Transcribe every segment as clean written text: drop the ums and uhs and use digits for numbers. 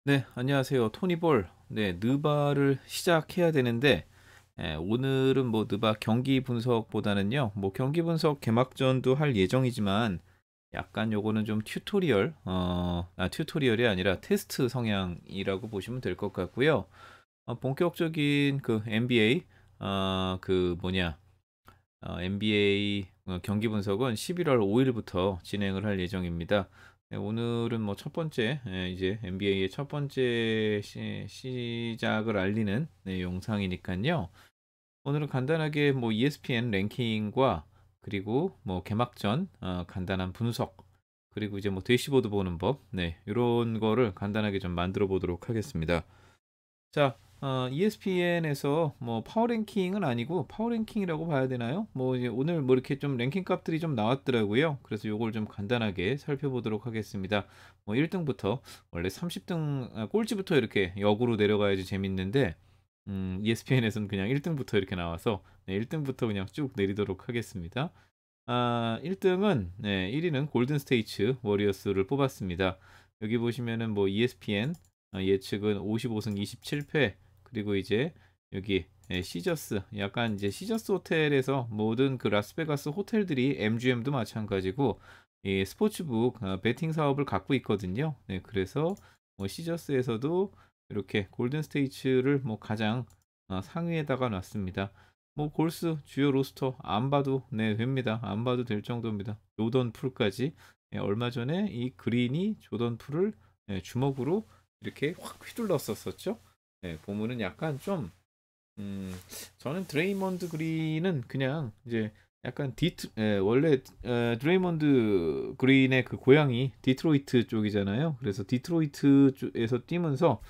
네, 안녕하세요. 토니볼. 네, 느바를 시작해야 되는데, 오늘은 뭐 느바 경기 분석보다는요, 뭐 경기 분석 개막전도 할 예정이지만, 약간 요거는 좀 튜토리얼이 아니라 테스트 성향이라고 보시면 될 것 같고요. 본격적인 그 NBA, NBA 경기 분석은 11월 5일부터 진행을 할 예정입니다. 네, 오늘은 뭐 첫 번째, 이제 NBA의 첫 번째 시작을 알리는 네, 영상이니까요. 오늘은 간단하게 뭐 ESPN 랭킹과 그리고 뭐 개막전 간단한 분석 그리고 이제 뭐 대시보드 보는 법, 네, 이런 거를 간단하게 좀 만들어 보도록 하겠습니다. 자, ESPN에서 뭐 파워랭킹은 아니고 파워랭킹이라고 봐야 되나요? 뭐 이제 오늘 뭐 이렇게 좀 랭킹 값들이 좀 나왔더라고요. 그래서 요걸 좀 간단하게 살펴보도록 하겠습니다. 뭐 1등부터 원래 30등 꼴찌부터 이렇게 역으로 내려가야지 재밌는데 ESPN에서는 그냥 1등부터 이렇게 나와서 네, 1등부터 그냥 쭉 내리도록 하겠습니다. 1등은 네, 1위는 골든 스테이츠 워리어스를 뽑았습니다. 여기 보시면은 뭐 ESPN 예측은 55승 27패 그리고 이제 여기 시저스 약간 이제 시저스 호텔에서 모든 그 라스베가스 호텔들이 MGM도 마찬가지고 이 스포츠북 베팅 사업을 갖고 있거든요. 네, 그래서 뭐 시저스에서도 이렇게 골든 스테이츠를 뭐 가장 상위에다가 놨습니다. 뭐 골스 주요 로스터 안 봐도 네 됩니다. 안 봐도 될 정도입니다. 조던 풀까지 얼마 전에 이 그린이 조던 풀을 주먹으로 이렇게 확 휘둘렀었었죠. 보면은 약간 좀 음, 저는 드레이먼드 그린은 그냥 이제 약간 원래 드레이먼드 그린의 그 고향이 디트로이트 쪽이잖아요. 그래서 디트로이트 쪽에서 뛰면서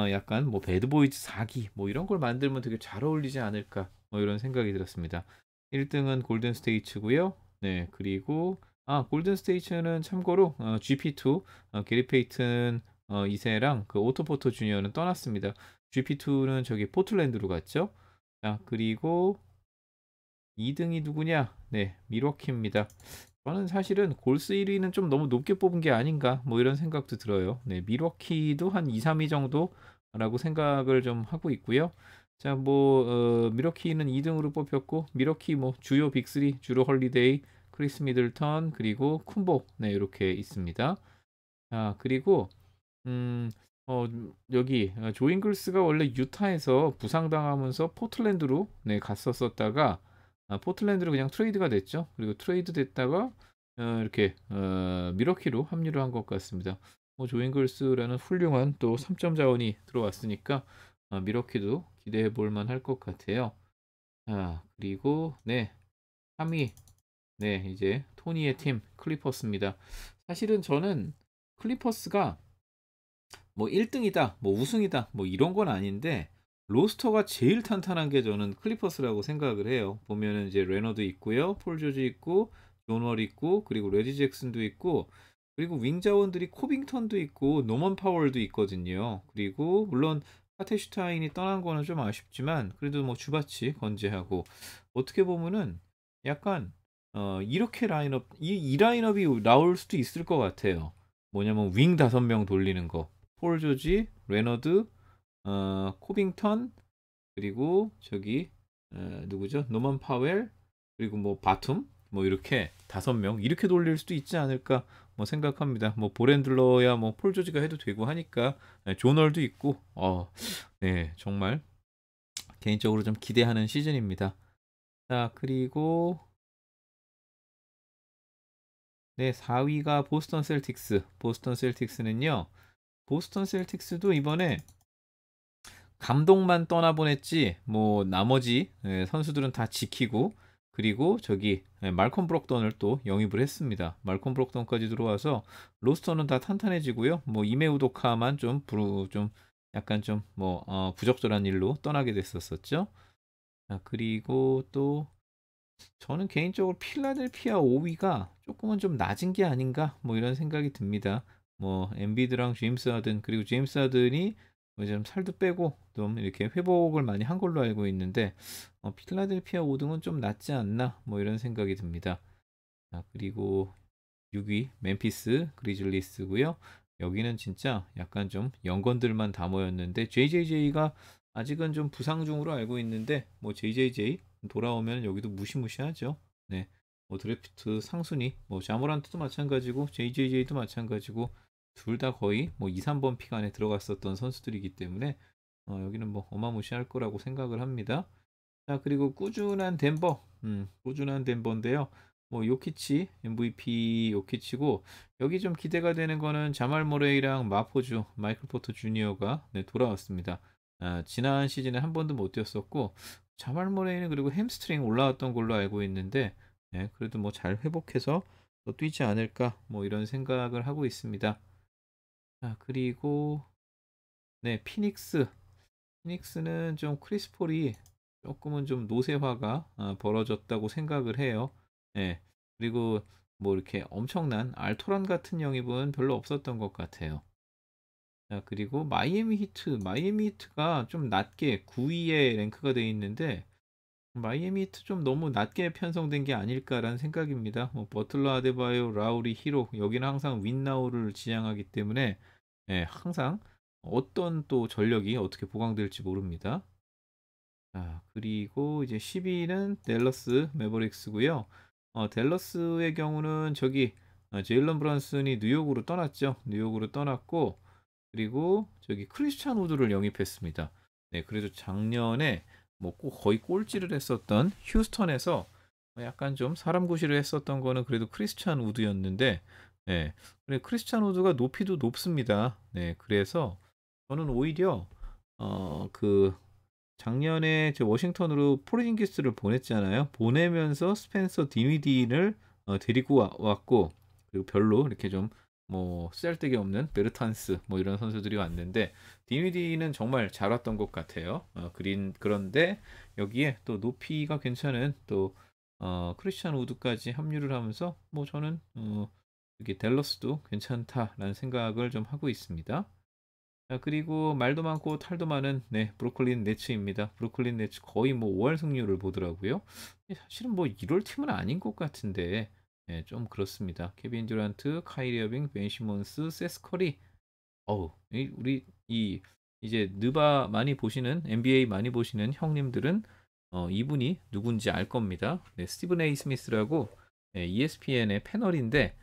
약간 뭐 배드보이즈 4기 뭐 이런 걸 만들면 되게 잘 어울리지 않을까 뭐 이런 생각이 들었습니다. 1등은 골든 스테이츠고요. 네, 그리고 골든 스테이츠는 참고로 GP2 게리 페이튼 2세랑 그 오토포터 주니어는 떠났습니다. GP2는 저기 포틀랜드로 갔죠. 자, 그리고 2등이 누구냐? 네, 미러키입니다. 저는 사실은 골스 1위는 좀 너무 높게 뽑은 게 아닌가 뭐 이런 생각도 들어요. 네, 미러키도 한 2, 3위 정도라고 생각을 좀 하고 있고요. 자, 뭐 미러키는 2등으로 뽑혔고 미러키 뭐 주요 빅3 주로 헐리데이, 크리스 미들턴 그리고 쿤보 네, 이렇게 있습니다. 자, 그리고 음, 여기 조 잉글스가 원래 유타에서 부상당하면서 포틀랜드로 네, 갔었었다가 포틀랜드로 그냥 트레이드가 됐죠. 그리고 트레이드 됐다가 이렇게 미러키로 합류를 한 것 같습니다. 조 잉글스라는 훌륭한 또 3점 자원이 들어왔으니까 미러키도 기대해 볼 만할 것 같아요. 그리고 네, 3위 네, 이제 토니의 팀 클리퍼스입니다. 사실은 저는 클리퍼스가 뭐 1등이다, 뭐 우승이다, 뭐 이런 건 아닌데 로스터가 제일 탄탄한 게 저는 클리퍼스라고 생각을 해요. 보면은 이제 레너드 있고요, 폴 조지 있고, 존월 있고, 그리고 레디 잭슨도 있고, 그리고 윙 자원들이 코빙턴도 있고, 노먼 파월도 있거든요. 그리고 물론 하테슈타인이 떠난 거는 좀 아쉽지만 그래도 뭐 주바치 건재하고 어떻게 보면은 약간 이렇게 이 라인업이 나올 수도 있을 것 같아요. 뭐냐면 윙 5명 돌리는 거. 폴 조지, 레너드, 코빙턴, 그리고 저기 누구죠? 노먼 파웰, 그리고 뭐 바툼, 뭐 이렇게 5명 이렇게 돌릴 수도 있지 않을까 뭐 생각합니다. 뭐 보렌들러야 뭐 폴 조지가 해도 되고 하니까 조널도 있고, 네 정말 개인적으로 좀 기대하는 시즌입니다. 자, 그리고 네 4위가 보스턴 셀틱스. 보스턴 셀틱스는요. 보스턴 셀틱스도 이번에 감독만 떠나보냈지 뭐 나머지 선수들은 다 지키고 그리고 저기 말콤 브록던을 또 영입을 했습니다. 말콤 브록던까지 들어와서 로스터는 다 탄탄해지고요. 뭐 이메 우도카만 좀 약간 좀 뭐 부적절한 일로 떠나게 됐었었죠. 자, 그리고 또 저는 개인적으로 필라델피아 5위가 조금은 좀 낮은 게 아닌가 뭐 이런 생각이 듭니다. 뭐 엠비드랑 제임스 하든 그리고 제임스 하든이 뭐좀 살도 빼고 좀 이렇게 회복을 많이 한 걸로 알고 있는데 필라델피아 5등은 좀 낮지 않나 뭐 이런 생각이 듭니다. 자, 그리고 6위 멤피스 그리즐리스고요. 여기는 진짜 약간 좀 연건들만 다 모였는데 JJJ가 아직은 좀 부상 중으로 알고 있는데 뭐 JJJ 돌아오면 여기도 무시무시하죠. 네. 뭐 드래프트 상순위 뭐 자모란트도 마찬가지고 JJJ도 마찬가지고 둘 다 거의 뭐 2-3번 픽 안에 들어갔었던 선수들이기 때문에 여기는 뭐 어마무시할 거라고 생각을 합니다. 자, 그리고 꾸준한 덴버. 꾸준한 덴버인데요. 뭐 요키치 MVP 요키치고 여기 좀 기대가 되는 거는 자말 모레이랑 마포주 마이클 포터 주니어가 네, 돌아왔습니다. 지난 시즌에 한 번도 못 뛰었었고 자말 모레이는 그리고 햄스트링 올라왔던 걸로 알고 있는데 그래도 뭐 잘 회복해서 또 뛰지 않을까 뭐 이런 생각을 하고 있습니다. 자, 그리고 네, 피닉스는 좀 크리스 폴이 조금은 좀 노쇠화가 벌어졌다고 생각을 해요. 예. 그리고 뭐 이렇게 엄청난 알토란 같은 영입은 별로 없었던 것 같아요. 자, 그리고 마이애미 히트가 좀 낮게 9위에 랭크가 되어 있는데 마이애미 히트 좀 너무 낮게 편성된 게 아닐까라는 생각입니다. 뭐 버틀러, 아데바요, 라우리, 히로 여기는 항상 윈나우를 지향하기 때문에 항상 어떤 또 전력이 어떻게 보강될지 모릅니다. 자, 그리고 이제 10위는 댈러스 매버릭스고요. 댈러스의 경우는 저기 제일런 브런슨이 뉴욕으로 떠났죠. 뉴욕으로 떠났고 그리고 저기 크리스찬 우드를 영입했습니다. 네, 그래도 작년에 뭐 거의 꼴찌를 했었던 휴스턴에서 약간 좀 사람 구실을 했었던 거는 그래도 크리스찬 우드였는데, 네, 그래 크리스찬 우드가 높이도 높습니다. 네, 그래서 저는 오히려 그 작년에 저 워싱턴으로 포르징기스를 보냈잖아요. 보내면서 스펜서 디미디를 데리고 왔고 그리고 별로 이렇게 좀 뭐 쓰잘데기 없는 베르탄스 뭐 이런 선수들이 왔는데 디미디는 정말 잘 왔던 것 같아요. 그런데 여기에 또 높이가 괜찮은 또 크리스찬 우드까지 합류를 하면서 뭐 저는 여기 댈러스도 괜찮다라는 생각을 좀 하고 있습니다. 자, 그리고 말도 많고 탈도 많은 네, 브루클린 네츠입니다. 브루클린 네츠 거의 뭐 5할 승률을 보더라고요. 사실은 뭐 이럴 팀은 아닌 것 같은데 좀 그렇습니다. 케빈 듀란트, 카이리 어빙, 벤 시몬스, 세스 커리. 우리 이 이제 느바 많이 보시는 NBA 많이 보시는 형님들은 이분이 누군지 알 겁니다. 네, 스티븐 에이 스미스라고 ESPN의 패널인데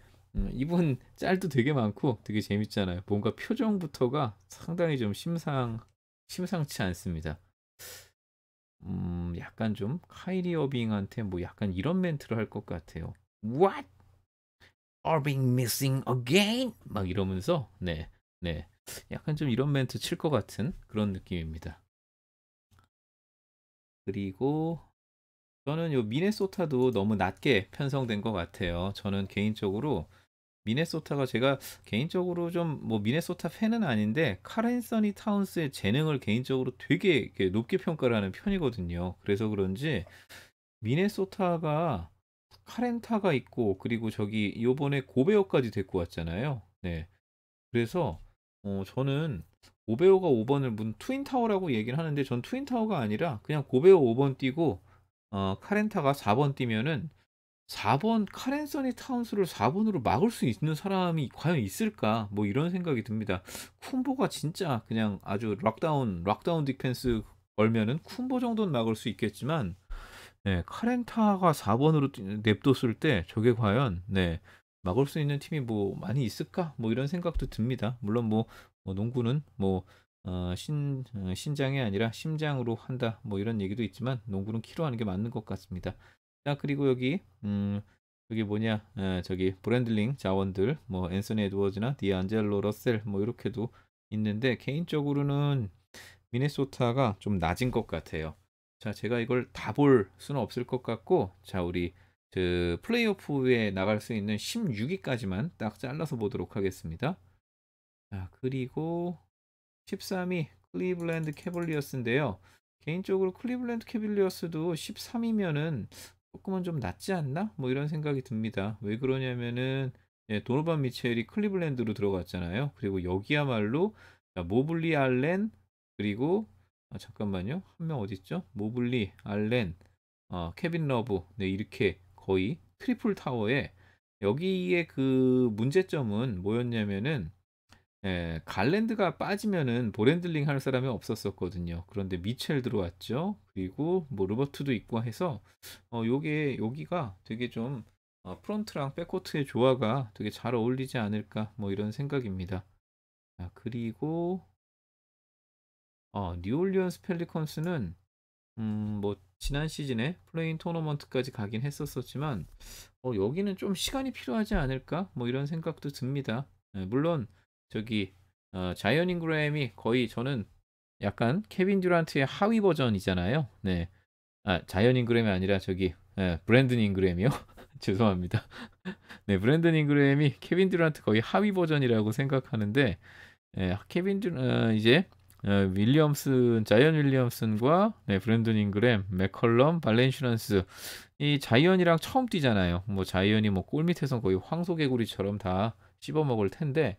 이분 짤도 되게 많고 되게 재밌잖아요. 뭔가 표정부터가 상당히 좀 심상치 않습니다. 약간 좀 카이리 어빙한테 뭐 약간 이런 멘트를 할 것 같아요. What? Irving missing again? 막 이러면서 네, 네, 약간 좀 이런 멘트 칠 것 같은 그런 느낌입니다. 그리고 저는 요 미네소타도 너무 낮게 편성된 것 같아요. 저는 개인적으로 미네소타가 제가 개인적으로 좀 뭐 미네소타 팬은 아닌데 카렌서니 타운스의 재능을 개인적으로 되게 이렇게 높게 평가를 하는 편이거든요. 그래서 그런지 미네소타가 카렌타가 있고 그리고 저기 요번에 고베어까지 데리고 왔잖아요. 네. 그래서 저는 고베어가 5번을 문 트윈타워라고 얘기를 하는데 전 트윈타워가 아니라 그냥 고베어 5번 뛰고 카렌타가 4번 뛰면은 4번 카렌서니 타운스를 4번으로 막을 수 있는 사람이 과연 있을까? 뭐 이런 생각이 듭니다. 쿤보가 진짜 그냥 아주 락다운 디펜스 걸면은 쿤보 정도는 막을 수 있겠지만 네, 카렌타가 4번으로 냅뒀을 때 저게 과연 네, 막을 수 있는 팀이 뭐 많이 있을까? 뭐 이런 생각도 듭니다. 물론 뭐 농구는 뭐 신장이 아니라 심장으로 한다. 뭐 이런 얘기도 있지만 농구는 키로 하는 게 맞는 것 같습니다. 자, 그리고 여기 뭐냐? 저기 브랜들링 자원들 뭐 앤서니 에드워즈나 디안젤로 러셀 뭐 이렇게도 있는데 개인적으로는 미네소타가 좀 낮은 것 같아요. 자, 제가 이걸 다 볼 수는 없을 것 같고, 자, 우리 그 플레이오프에 나갈 수 있는 16위까지만 딱 잘라서 보도록 하겠습니다. 자, 그리고 13위 클리블랜드 캐벌리어스인데요. 개인적으로 클리블랜드 캐벌리어스도 13위면은 조금은 좀 낫지 않나? 뭐 이런 생각이 듭니다. 왜 그러냐면은 도노반 미첼이 클리블랜드로 들어갔잖아요. 그리고 여기야말로 모블리 알렌 그리고 잠깐만요. 한 명 어디 있죠? 모블리 알렌 케빈 러브 네 이렇게 거의 트리플 타워에 여기에 그 문제점은 뭐였냐면은 갈랜드가 빠지면은 볼 핸들링 할 사람이 없었었거든요. 그런데 미첼 들어왔죠. 그리고 뭐 르버트도 있고 해서 요게 여기가 되게 좀 프론트랑 백코트의 조화가 되게 잘 어울리지 않을까 뭐 이런 생각입니다. 자 그리고 뉴올리언스 펠리컨스는 뭐 지난 시즌에 플레인 토너먼트까지 가긴 했었었지만 여기는 좀 시간이 필요하지 않을까? 뭐 이런 생각도 듭니다. 물론 저기 자이언 잉그램이 거의 저는 약간 케빈 듀란트의 하위 버전이잖아요. 네. 자이언 잉그램이 아니라 저기 브랜든 잉그램이요. 죄송합니다. 네, 브랜든 잉그램이 케빈 듀란트 거의 하위 버전이라고 생각하는데 케빈 듀 이제 자이언 윌리엄슨과 브랜든 잉그램, 맥컬럼, 발렌슈런스 이 자이언이랑 처음 뛰잖아요. 뭐 자이언이 뭐 골밑에선 거의 황소개구리처럼 다 씹어먹을 텐데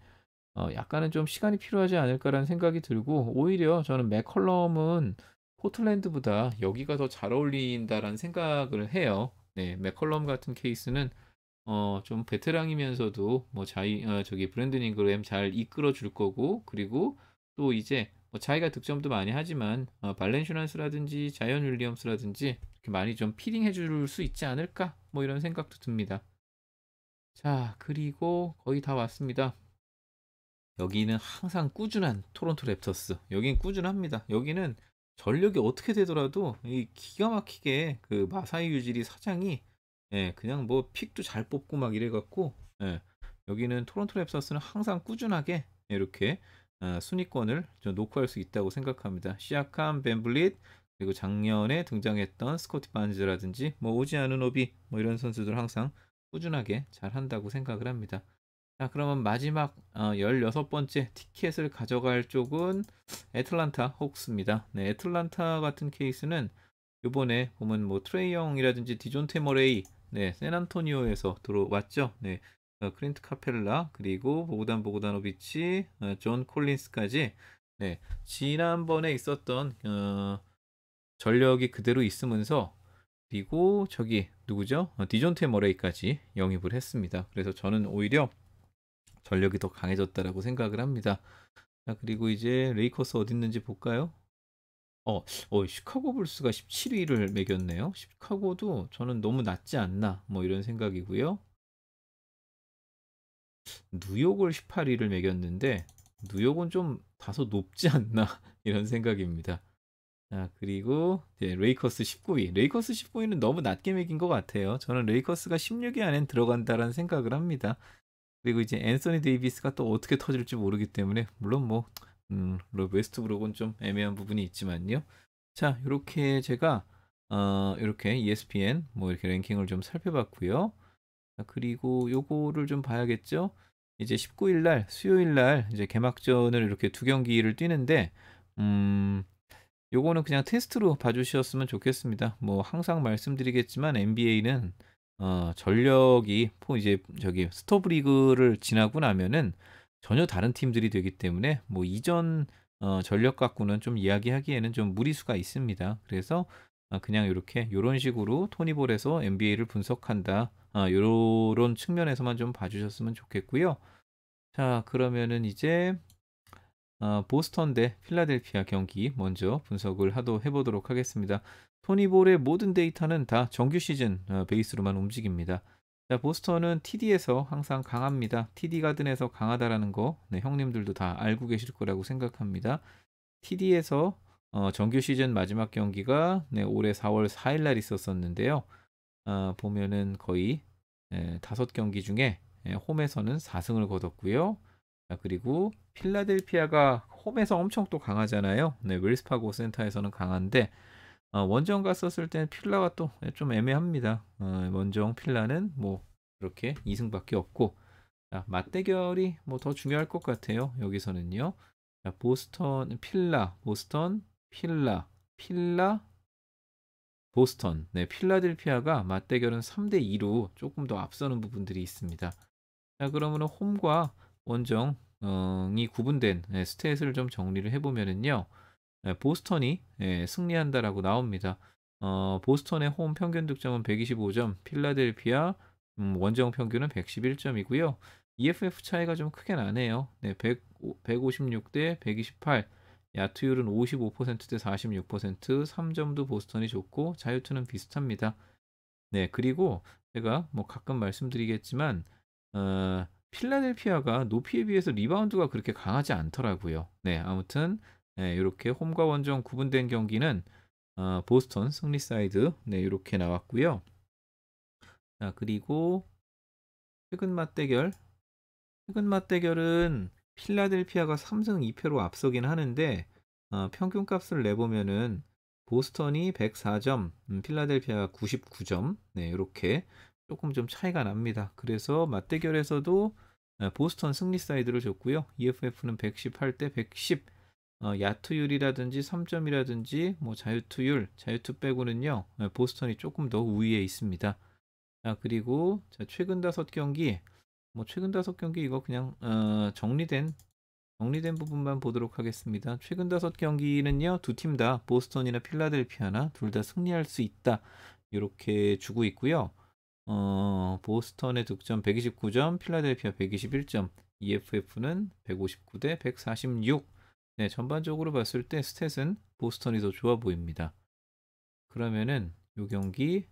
약간은 좀 시간이 필요하지 않을까라는 생각이 들고 오히려 저는 맥컬럼은 포틀랜드보다 여기가 더 잘 어울린다라는 생각을 해요. 네. 맥컬럼 같은 케이스는 좀 베테랑이면서도 뭐 저기 브랜든 잉그램 잘 이끌어 줄 거고 그리고 또 이제 뭐 자기가 득점도 많이 하지만 발렌슈란스라든지 자이언 윌리엄스라든지 이렇게 많이 좀 피딩해 줄 수 있지 않을까 뭐 이런 생각도 듭니다. 자 그리고 거의 다 왔습니다. 여기는 항상 꾸준한 토론토 랩터스. 여긴 꾸준합니다. 여기는 전력이 어떻게 되더라도 이 기가 막히게 그 마사이 유지리 사장이 그냥 뭐 픽도 잘 뽑고 막 이래 갖고 여기는 토론토 랩터스는 항상 꾸준하게 이렇게 순위권을 좀 놓고 할 수 있다고 생각합니다. 시아캄, 벤블릿 그리고 작년에 등장했던 스코티 반즈라든지 뭐 오지 아누노비 뭐 이런 선수들 항상 꾸준하게 잘한다고 생각을 합니다. 자 그러면 마지막 16번째 티켓을 가져갈 쪽은 애틀란타 호크스입니다. 네 애틀란타 같은 케이스는 요번에 보면 뭐 트레이 영이라든지 디존테 머레이 샌안토니오에서 들어왔죠. 클린트 카펠라 그리고 보그단 보그다노비치 존 콜린스까지 지난번에 있었던 전력이 그대로 있으면서 그리고 저기 누구죠? 디존테 머레이까지 영입을 했습니다. 그래서 저는 오히려 전력이 더 강해졌다라고 생각을 합니다. 자 그리고 이제 레이커스 어디 있는지 볼까요? 시카고 불스가 17위를 매겼네요. 시카고도 저는 너무 낮지 않나 뭐 이런 생각이고요. 뉴욕을 18위를 매겼는데 뉴욕은 좀 다소 높지 않나 이런 생각입니다. 자 그리고 이제 레이커스 19위. 레이커스 19위는 너무 낮게 매긴 것 같아요. 저는 레이커스가 16위 안엔 들어간다라는 생각을 합니다. 그리고 이제 앤서니 데이비스가 또 어떻게 터질지 모르기 때문에 물론 뭐 웨스트브룩은 좀 애매한 부분이 있지만요. 자, 요렇게 제가 요렇게 ESPN 뭐 이렇게 랭킹을 좀 살펴봤고요. 자, 그리고 요거를 좀 봐야겠죠. 이제 19일 날 수요일 날 이제 개막전을 이렇게 두 경기를 뛰는데 음 요거는 그냥 테스트로 봐주셨으면 좋겠습니다. 뭐 항상 말씀드리겠지만 NBA는 전력이 이제 저기 스토브 리그를 지나고 나면은 전혀 다른 팀들이 되기 때문에 뭐 이전 전력 갖고는 좀 이야기하기에는 좀 무리수가 있습니다. 그래서 그냥 이렇게 요런 식으로 토니볼에서 NBA를 분석한다. 요런 측면에서만 좀 봐주셨으면 좋겠고요. 자 그러면은 이제 보스턴 대 필라델피아 경기 먼저 분석을 해보도록 하겠습니다. 토니볼의 모든 데이터는 다 정규 시즌 베이스로만 움직입니다. 자, 보스턴은 TD에서 항상 강합니다. TD 가든에서 강하다라는 거 형님들도 다 알고 계실 거라고 생각합니다. TD에서 정규 시즌 마지막 경기가 올해 4월 4일 날 있었었는데요. 보면은 거의 5경기 중에 홈에서는 4승을 거뒀고요. 자, 그리고 필라델피아가 홈에서 엄청 또 강하잖아요. 웰스파고 센터에서는 강한데 원정 갔었을 때는 필라가 또 좀 애매합니다. 원정 필라는 뭐 이렇게 2승밖에 없고 자, 맞대결이 뭐 더 중요할 것 같아요. 여기서는요. 자, 보스턴, 필라, 보스턴. 필라델피아가 맞대결은 3대 2로 조금 더 앞서는 부분들이 있습니다. 자, 그러면 홈과 원정이 구분된 스탯을 좀 정리를 해보면은요. 보스턴이 승리한다라고 나옵니다. 보스턴의 홈 평균 득점은 125점, 필라델피아 원정 평균은 111점이고요. EFF 차이가 좀 크게 나네요. 네, 156대 128. 야투율은 55%대 46%, 3점도 보스턴이 좋고 자유투는 비슷합니다. 네, 그리고 제가 뭐 가끔 말씀드리겠지만 필라델피아가 높이에 비해서 리바운드가 그렇게 강하지 않더라고요. 네, 아무튼 네, 요렇게 홈과 원정 구분된 경기는 보스턴 승리 사이드 네, 요렇게 나왔고요. 자, 그리고 최근 맞대결. 최근 맞대결은 필라델피아가 3승 2패로 앞서긴 하는데 평균값을 내보면은 보스턴이 104점, 필라델피아가 99점. 네, 요렇게 조금 좀 차이가 납니다. 그래서 맞대결에서도 보스턴 승리 사이드를 줬고요. EFF는 118 대 110. 야투율이라든지 3점이라든지 뭐 자유투율, 자유투 빼고는요. 보스턴이 조금 더 우위에 있습니다. 자, 그리고 자, 최근 5경기 뭐 최근 5경기 이거 그냥 정리된 부분만 보도록 하겠습니다. 최근 5경기는요. 두 팀 다 보스턴이나 필라델피아나 둘 다 승리할 수 있다. 이렇게 주고 있고요. 보스턴의 득점 129점, 필라델피아 121점, EFF는 159 대 146. 네, 전반적으로 봤을 때 스탯은 보스턴이 더 좋아 보입니다. 그러면은 요 경기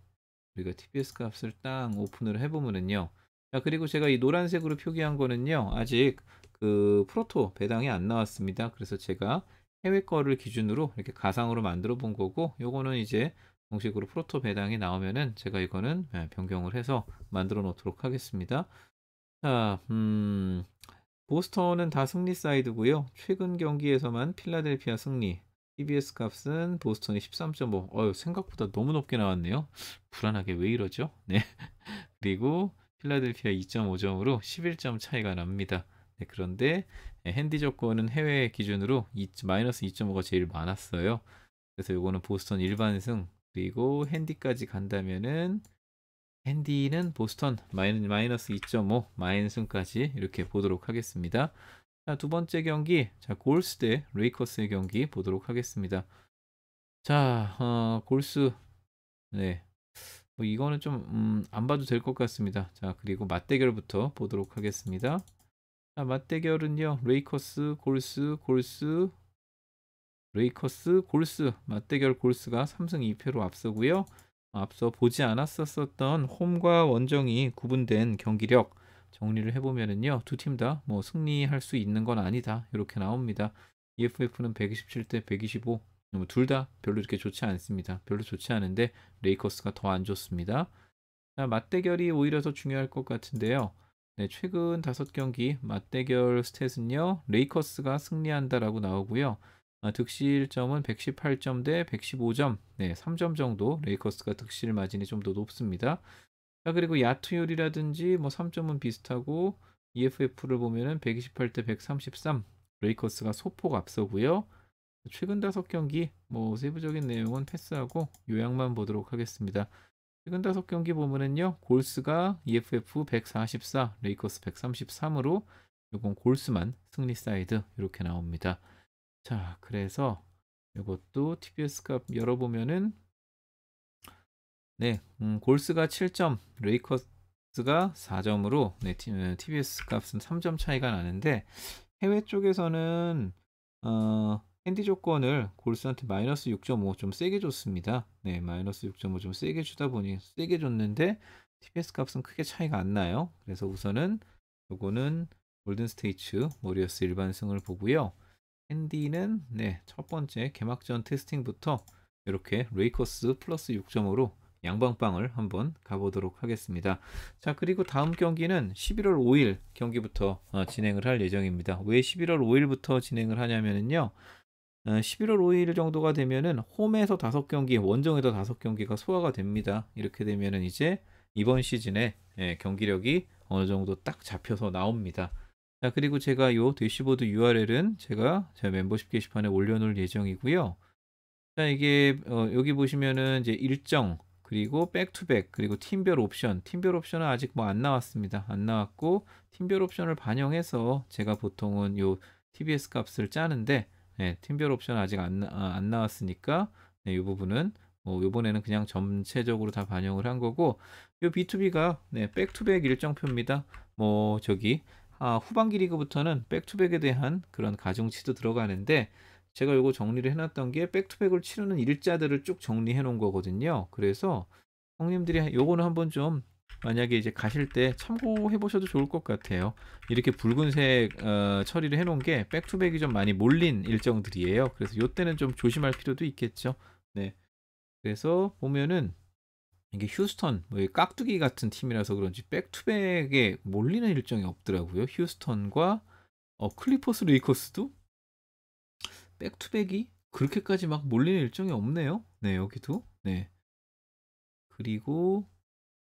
우리가 TPS 값을 딱 오픈을 해보면은요. 자, 그리고 제가 이 노란색으로 표기한 거는요. 아직 그 프로토 배당이 안 나왔습니다. 그래서 제가 해외 거를 기준으로 이렇게 가상으로 만들어 본 거고, 요거는 이제 정식으로 프로토 배당이 나오면은 제가 이거는 변경을 해서 만들어 놓도록 하겠습니다. 자, 보스턴은 다 승리 사이드고요. 최근 경기에서만 필라델피아 승리. TBS 값은 보스턴이 13.5. 생각보다 너무 높게 나왔네요. 불안하게 왜 이러죠? 네. 그리고 필라델피아 2.5점으로 11점 차이가 납니다. 네, 그런데 핸디 조건은 해외 기준으로 마이너스 2.5가 제일 많았어요. 그래서 요거는 보스턴 일반승, 그리고 핸디까지 간다면은 핸디는 보스턴 마이너스 2.5 마인승까지 이렇게 보도록 하겠습니다. 자, 두 번째 경기, 자, 골스 대 레이커스의 경기 보도록 하겠습니다. 자, 골스, 네, 뭐 이거는 좀 안 봐도 될 것 같습니다. 자, 그리고 맞대결부터 보도록 하겠습니다. 자, 맞대결은요, 레이커스, 골스 맞대결. 골스가 3승 2패로 앞서고요. 앞서 보지 않았었던 홈과 원정이 구분된 경기력 정리를 해보면은요, 두 팀 다 뭐 승리할 수 있는 건 아니다 이렇게 나옵니다. EFF는 127 대 125. 둘 다 별로 이렇게 좋지 않습니다. 별로 좋지 않은데 레이커스가 더 안 좋습니다. 자, 맞대결이 오히려 더 중요할 것 같은데요. 네, 최근 5경기 맞대결 스탯은요, 레이커스가 승리한다라고 나오고요. 득실점은 118점 대 115점, 네, 3점 정도 레이커스가 득실 마진이 좀 더 높습니다. 자, 그리고 야투율이라든지 뭐 3점은 비슷하고, EFF를 보면은 128 대 133, 레이커스가 소폭 앞서고요. 최근 5경기 뭐 세부적인 내용은 패스하고 요약만 보도록 하겠습니다. 최근 5경기 보면은요, 골스가 EFF 144, 레이커스 133으로 요건 골스만 승리 사이드 이렇게 나옵니다. 자, 그래서 이것도 TPS 값 열어보면은 네, 골스가 7점, 레이커스가 4점으로 네, TPS 값은 3점 차이가 나는데, 해외 쪽에서는 핸디 조건을 골스한테 마이너스 6.5 좀 세게 줬습니다. 네, 마이너스 6.5 좀 세게 주다 보니 세게 줬는데 TPS 값은 크게 차이가 안 나요. 그래서 우선은 요거는 골든 스테이츠 워리어스 일반승을 보고요. 핸디는 네, 첫 번째 개막전 테스팅부터 이렇게 레이커스 플러스 6점으로 양방빵을 한번 가보도록 하겠습니다. 자, 그리고 다음 경기는 11월 5일 경기부터 진행을 할 예정입니다. 왜 11월 5일부터 진행을 하냐면요, 11월 5일 정도가 되면은 홈에서 5경기, 원정에서 5경기가 소화가 됩니다. 이렇게 되면은 이제 이번 시즌에 경기력이 어느 정도 딱 잡혀서 나옵니다. 자, 그리고 제가 요 대시보드 URL은 제가 제 멤버십 게시판에 올려놓을 예정이고요. 자, 이게 여기 보시면은 이제 일정, 그리고 백투백, 그리고 팀별 옵션. 팀별 옵션은 아직 뭐 안 나왔습니다. 안 나왔고, 팀별 옵션을 반영해서 제가 보통은 요 TBS 값을 짜는데, 네, 팀별 옵션 아직 안 나왔으니까 네, 이 부분은 뭐 요번에는 그냥 전체적으로 다 반영을 한 거고, 요 B2B가 네, 백투백 일정표입니다. 뭐 저기 후반기 리그부터는 백투백에 대한 그런 가중치도 들어가는데 제가 요거 정리를 해 놨던 게 백투백을 치르는 일자들을 쭉 정리해 놓은 거거든요. 그래서 형님들이 요거는 한번 좀 만약에 이제 가실 때 참고해 보셔도 좋을 것 같아요. 이렇게 붉은색 처리를 해 놓은 게 백투백이 좀 많이 몰린 일정들이에요. 그래서 요때는 좀 조심할 필요도 있겠죠. 네. 그래서 보면은 이게 휴스턴 뭐 이 깍두기 같은 팀이라서 그런지 백투백에 몰리는 일정이 없더라고요. 휴스턴과 클리퍼스 레이커스도 백투백이 그렇게까지 막 몰리는 일정이 없네요. 네, 여기도. 네. 그리고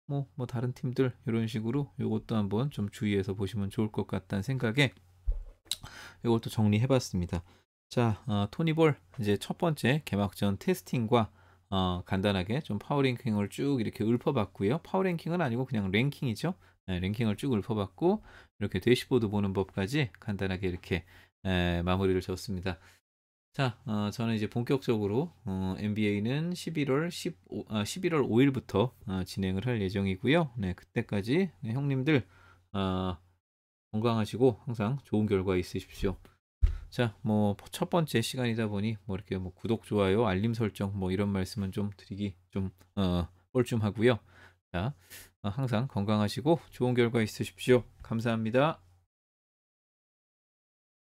뭐 다른 팀들 요런 식으로 요것도 한번 좀 주의해서 보시면 좋을 것 같다는 생각에 요것도 정리해 봤습니다. 자, 토니볼 이제 첫 번째 개막전 테스팅과 간단하게 좀 파워랭킹을 쭉 이렇게 읊어봤고요. 파워랭킹은 아니고 그냥 랭킹이죠. 네, 랭킹을 쭉 읊어봤고 이렇게 대시보드 보는 법까지 간단하게 이렇게 마무리를 졌습니다. 자, 저는 이제 본격적으로 NBA는 11월 5일부터 진행을 할 예정이고요. 네, 그때까지 네, 형님들 건강하시고 항상 좋은 결과 있으십시오. 자, 뭐 첫 번째 시간이다 보니 뭐 이렇게 뭐 구독, 좋아요, 알림 설정 뭐 이런 말씀은 좀 드리기 좀 뻘쭘하고요. 자, 항상 건강하시고 좋은 결과 있으십시오. 감사합니다.